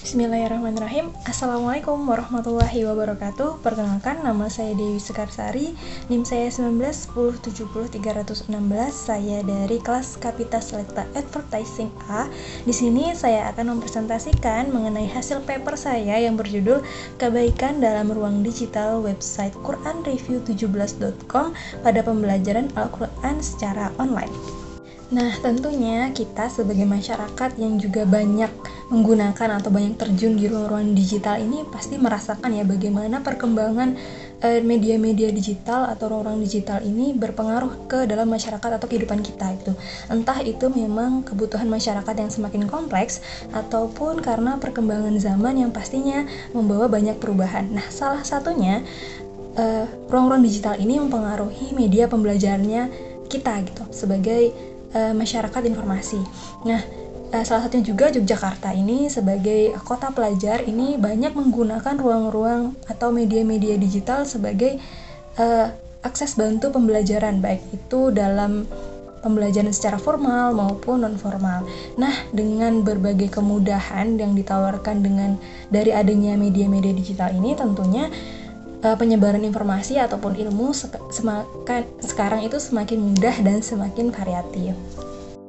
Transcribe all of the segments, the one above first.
Bismillahirrahmanirrahim. Assalamualaikum warahmatullahi wabarakatuh. Perkenalkan, nama saya Dewi Sekarsari, NIM saya 19 10 70 316. Saya dari kelas Kapita Selekta Advertising A. Di sini saya akan mempresentasikan mengenai hasil paper saya yang berjudul Kebaikan dalam Ruang Digital website quranreview17.com pada pembelajaran Al-Quran secara online. Nah, tentunya kita sebagai masyarakat yang juga banyak menggunakan atau banyak terjun di ruang-ruang digital ini pasti merasakan ya bagaimana perkembangan media-media digital atau ruang-ruang digital ini berpengaruh ke dalam masyarakat atau kehidupan kita itu. Entah itu memang kebutuhan masyarakat yang semakin kompleks ataupun karena perkembangan zaman yang pastinya membawa banyak perubahan. Nah, salah satunya ruang-ruang digital ini mempengaruhi media pembelajarannya kita gitu sebagai masyarakat informasi. Nah, salah satunya juga Yogyakarta ini sebagai kota pelajar ini banyak menggunakan ruang-ruang atau media-media digital sebagai akses bantu pembelajaran, baik itu dalam pembelajaran secara formal maupun non formal. Nah, dengan berbagai kemudahan yang ditawarkan dari adanya media-media digital ini, tentunya penyebaran informasi ataupun ilmu sekarang itu semakin mudah dan semakin variatif.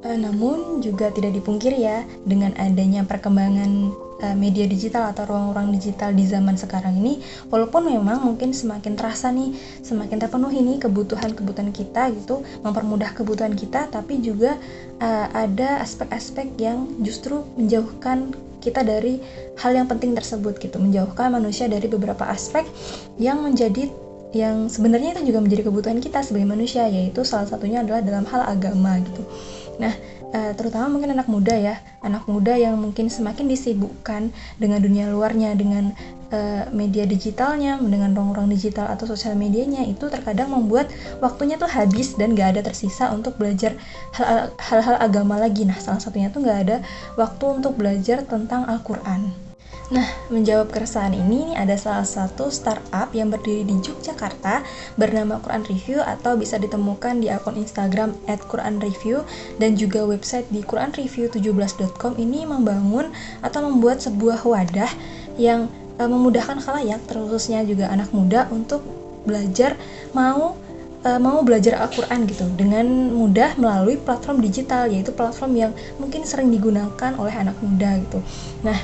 Namun juga tidak dipungkiri ya, dengan adanya perkembangan media digital atau ruang-ruang digital di zaman sekarang ini, walaupun memang mungkin semakin terasa nih, semakin terpenuhi nih kebutuhan-kebutuhan kita gitu, mempermudah kebutuhan kita, tapi juga ada aspek-aspek yang justru menjauhkan kita dari hal yang penting tersebut gitu, menjauhkan manusia dari beberapa aspek yang sebenarnya itu juga menjadi kebutuhan kita sebagai manusia, yaitu salah satunya adalah dalam hal agama gitu. Nah, terutama mungkin anak muda yang mungkin semakin disibukkan dengan dunia luarnya, dengan media digitalnya, dengan ruang-ruang digital atau sosial medianya, itu terkadang membuat waktunya tuh habis dan gak ada tersisa untuk belajar hal-hal agama lagi. Nah, salah satunya tuh gak ada waktu untuk belajar tentang Al-Quran. Nah, menjawab keresahan ini ada salah satu startup yang berdiri di Yogyakarta bernama Quran Review, atau bisa ditemukan di akun Instagram @quranreview dan juga website di quranreview17.com. Ini membangun atau membuat sebuah wadah yang memudahkan khalayak, terkhususnya juga anak muda, untuk belajar mau belajar Al-Quran gitu dengan mudah melalui platform digital, yaitu platform yang mungkin sering digunakan oleh anak muda gitu. Nah,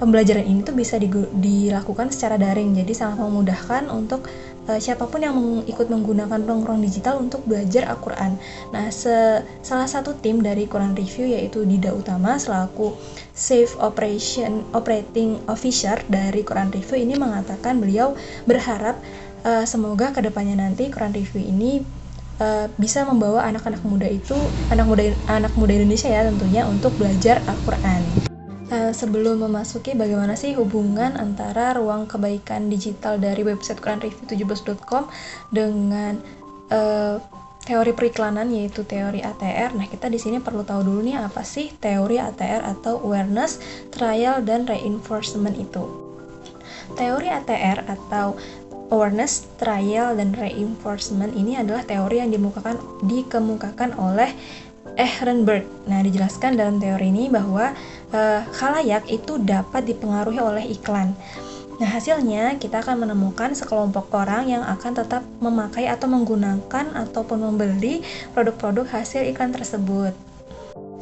pembelajaran ini tuh bisa dilakukan secara daring, jadi sangat memudahkan untuk siapapun yang ikut menggunakan ruang-ruang digital untuk belajar Al-Quran. Nah, salah satu tim dari Quran Review yaitu Dida Utama selaku Chief Operating Officer dari Quran Review ini mengatakan beliau berharap semoga kedepannya nanti Quran Review ini bisa membawa anak muda Indonesia ya tentunya untuk belajar Al-Quran. Sebelum memasuki bagaimana sih hubungan antara ruang kebaikan digital dari website quranreview17.com dengan teori periklanan, yaitu teori ATR. Nah, kita di sini perlu tahu dulu nih apa sih teori ATR atau Awareness, Trial, dan Reinforcement itu. Teori ATR atau Awareness, Trial, dan Reinforcement ini adalah teori yang dikemukakan oleh Ehrenberg. Nah, dijelaskan dalam teori ini bahwa khalayak itu dapat dipengaruhi oleh iklan. Nah, hasilnya kita akan menemukan sekelompok orang yang akan tetap memakai atau menggunakan ataupun membeli produk-produk hasil iklan tersebut.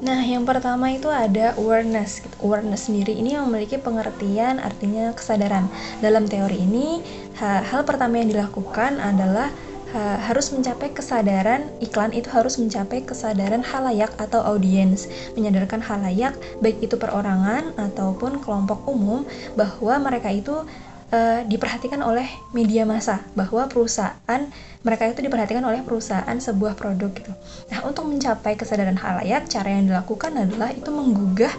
Nah, yang pertama itu ada awareness. Awareness sendiri ini memiliki pengertian artinya kesadaran. Dalam teori ini, hal pertama yang dilakukan adalah harus mencapai kesadaran, iklan itu harus mencapai kesadaran khalayak atau audiens, menyadarkan khalayak baik itu perorangan ataupun kelompok umum bahwa mereka itu diperhatikan oleh media massa, bahwa mereka itu diperhatikan oleh perusahaan sebuah produk gitu. Nah, untuk mencapai kesadaran khalayak, cara yang dilakukan adalah itu menggugah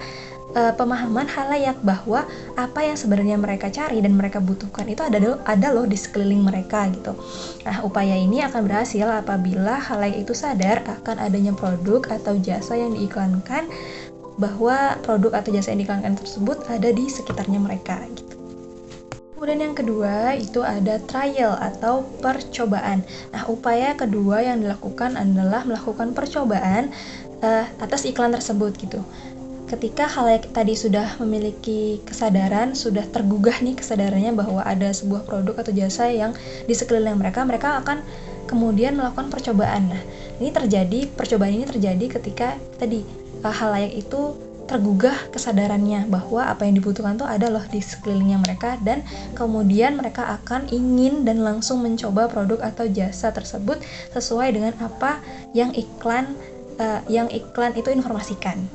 pemahaman khalayak bahwa apa yang sebenarnya mereka cari dan mereka butuhkan itu ada loh di sekeliling mereka gitu. Nah, upaya ini akan berhasil apabila khalayak itu sadar akan adanya produk atau jasa yang diiklankan, bahwa produk atau jasa yang diiklankan tersebut ada di sekitarnya mereka gitu. Kemudian yang kedua itu ada trial atau percobaan. Nah, upaya kedua yang dilakukan adalah melakukan percobaan atas iklan tersebut gitu. ketika khalayak tadi sudah memiliki kesadaran, sudah tergugah nih kesadarannya bahwa ada sebuah produk atau jasa yang di sekeliling mereka, mereka akan kemudian melakukan percobaan. Nah, percobaan ini terjadi ketika tadi khalayak itu tergugah kesadarannya bahwa apa yang dibutuhkan tuh ada loh di sekelilingnya mereka, dan kemudian mereka akan ingin dan langsung mencoba produk atau jasa tersebut sesuai dengan apa yang iklan itu informasikan.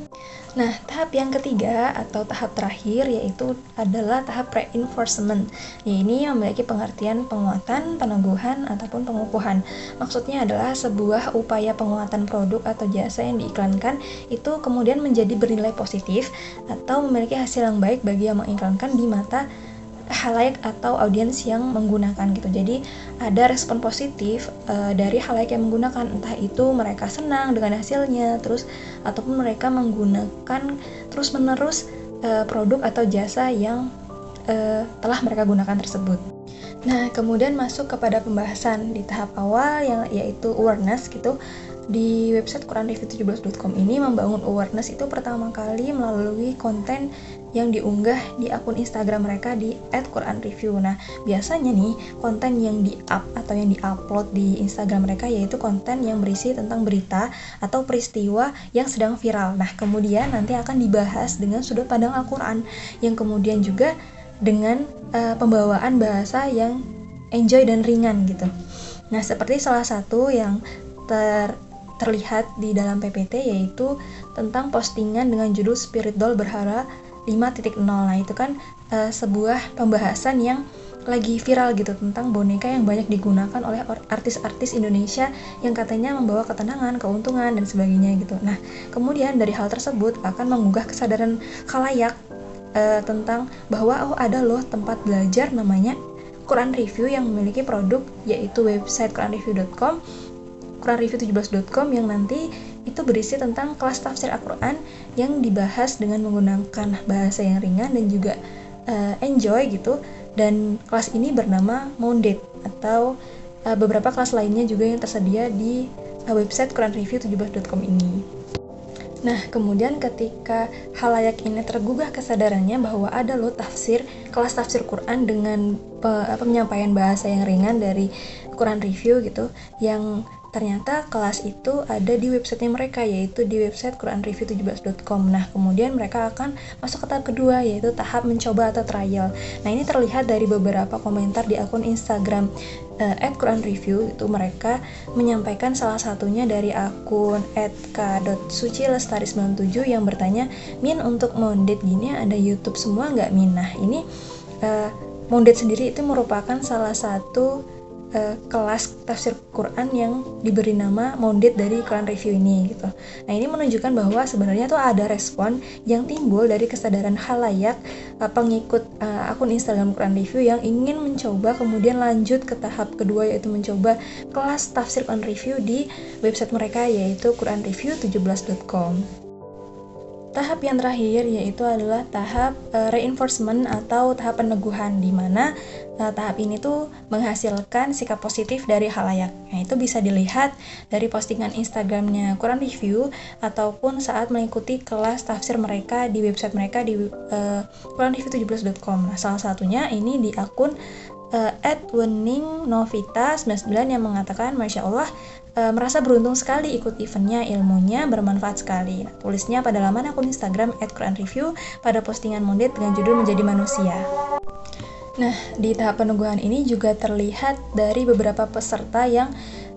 Nah, tahap yang ketiga atau tahap terakhir yaitu adalah tahap reinforcement. Ini memiliki pengertian penguatan, peneguhan, ataupun pengukuhan. Maksudnya adalah sebuah upaya penguatan produk atau jasa yang diiklankan itu kemudian menjadi bernilai positif atau memiliki hasil yang baik bagi yang mengiklankan di mata khalayak atau audiens yang menggunakan gitu. Jadi ada respon positif dari khalayak yang menggunakan, entah itu mereka senang dengan hasilnya, terus ataupun mereka menggunakan terus-menerus produk atau jasa yang telah mereka gunakan tersebut. Nah, kemudian masuk kepada pembahasan di tahap awal yaitu awareness gitu. Di website quranreview17.com ini membangun awareness itu pertama kali melalui konten yang diunggah di akun Instagram mereka di @quranreview. Nah, biasanya nih konten yang di-up atau yang di-upload di Instagram mereka yaitu konten yang berisi tentang berita atau peristiwa yang sedang viral. Nah, kemudian nanti akan dibahas dengan sudut pandang Al-Quran yang kemudian juga dengan pembawaan bahasa yang enjoy dan ringan gitu. Nah, seperti salah satu yang terlihat di dalam PPT yaitu tentang postingan dengan judul Spirit Doll Berhara 5.0. Nah, itu kan sebuah pembahasan yang lagi viral gitu tentang boneka yang banyak digunakan oleh artis-artis Indonesia yang katanya membawa ketenangan, keuntungan, dan sebagainya gitu. Nah, kemudian dari hal tersebut akan menggugah kesadaran khalayak tentang bahwa ada loh tempat belajar namanya Quran Review yang memiliki produk yaitu website quranreview.com, quranreview17.com yang nanti itu berisi tentang kelas tafsir Al-Quran yang dibahas dengan menggunakan bahasa yang ringan dan juga enjoy gitu. Dan kelas ini bernama Mounded atau beberapa kelas lainnya juga yang tersedia di website quranreview17.com ini. Nah, kemudian ketika khalayak ini tergugah kesadarannya bahwa ada loh kelas tafsir Quran dengan penyampaian bahasa yang ringan dari Quran Review gitu, yang ternyata kelas itu ada di websitenya mereka yaitu di website quranreview17.com. Nah, kemudian mereka akan masuk ke tahap kedua yaitu tahap mencoba atau trial. Nah, ini terlihat dari beberapa komentar di akun Instagram @quranreview itu mereka menyampaikan salah satunya dari akun @k.sucilestari97 yang bertanya, "Min, untuk Mounded gini ada YouTube semua nggak, Min?" Nah, ini Mounded sendiri itu merupakan salah satu kelas tafsir Quran yang diberi nama Mounded dari Quran Review ini gitu. Nah, ini menunjukkan bahwa sebenarnya tuh ada respon yang timbul dari kesadaran khalayak pengikut akun Instagram Quran Review yang ingin mencoba kemudian lanjut ke tahap kedua yaitu mencoba kelas tafsir Quran Review di website mereka yaitu quranreview17.com. Tahap yang terakhir yaitu adalah tahap reinforcement atau tahap peneguhan, di mana tahap ini tuh menghasilkan sikap positif dari khalayak. Nah, itu bisa dilihat dari postingan Instagramnya Quran Review ataupun saat mengikuti kelas tafsir mereka di website mereka di quranreview17.com. Nah, salah satunya ini di akun @weningnovita99 yang mengatakan, "Masya Allah, merasa beruntung sekali ikut eventnya, ilmunya bermanfaat sekali." Nah, tulisnya pada laman akun Instagram @quranreview pada postingan Mounded dengan judul Menjadi Manusia. Nah, di tahap peneguhan ini juga terlihat dari beberapa peserta yang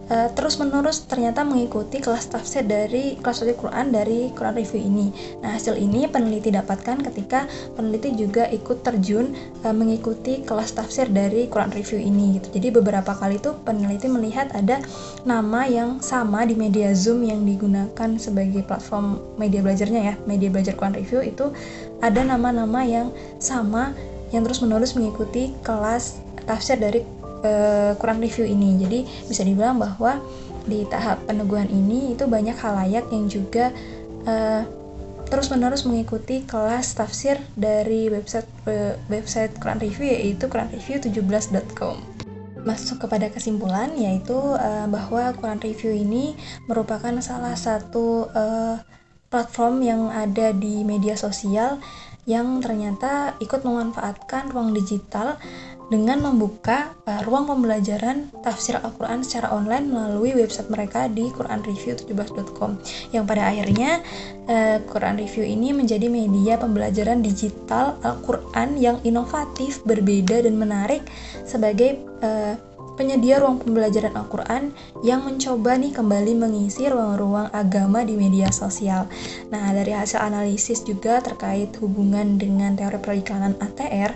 terus-menerus ternyata mengikuti kelas tafsir Quran dari Quran Review ini. Nah, hasil ini peneliti dapatkan ketika peneliti juga ikut terjun mengikuti kelas tafsir dari Quran Review ini gitu. Jadi beberapa kali tuh peneliti melihat ada nama yang sama di media Zoom yang digunakan sebagai platform media belajarnya ya, media belajar Quran Review itu ada nama-nama yang sama yang terus-menerus mengikuti kelas tafsir dari Quran Review ini. Jadi bisa dibilang bahwa di tahap peneguhan ini itu banyak khalayak yang juga terus-menerus mengikuti kelas tafsir dari website Quran Review yaitu quranreview17.com. Masuk kepada kesimpulan yaitu bahwa Quran Review ini merupakan salah satu platform yang ada di media sosial yang ternyata ikut memanfaatkan ruang digital dengan membuka ruang pembelajaran tafsir Al-Quran secara online melalui website mereka di quranreview17.com, yang pada akhirnya Quran Review ini menjadi media pembelajaran digital Al-Quran yang inovatif, berbeda dan menarik sebagai penyedia ruang pembelajaran Al-Quran yang mencoba nih kembali mengisi ruang-ruang agama di media sosial. Nah, dari hasil analisis juga terkait hubungan dengan teori periklanan ATR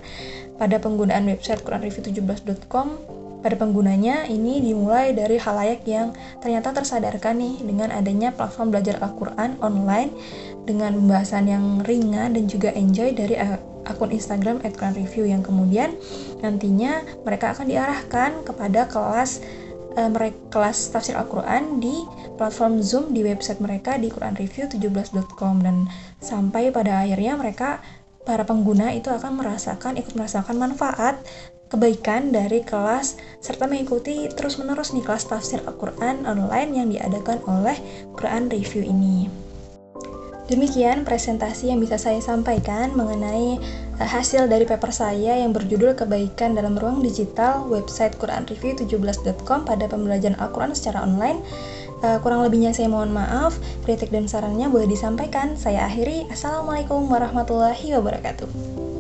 pada penggunaan website quranreview17.com, pada penggunanya ini dimulai dari halayak yang ternyata tersadarkan nih dengan adanya platform belajar Al-Quran online dengan pembahasan yang ringan dan juga enjoy dari akun Instagram @quranreview, yang kemudian nantinya mereka akan diarahkan kepada kelas tafsir Al-Quran di platform Zoom di website mereka di quranreview17.com, dan sampai pada akhirnya para pengguna itu akan ikut merasakan manfaat kebaikan dari kelas serta mengikuti terus-menerus nih kelas tafsir Al-Quran online yang diadakan oleh Quran Review ini. Demikian presentasi yang bisa saya sampaikan mengenai hasil dari paper saya yang berjudul Kebaikan dalam Ruang Digital website quranreview17.com pada pembelajaran Al-Quran secara online. Kurang lebihnya saya mohon maaf, kritik dan sarannya boleh disampaikan. Saya akhiri. Assalamualaikum warahmatullahi wabarakatuh.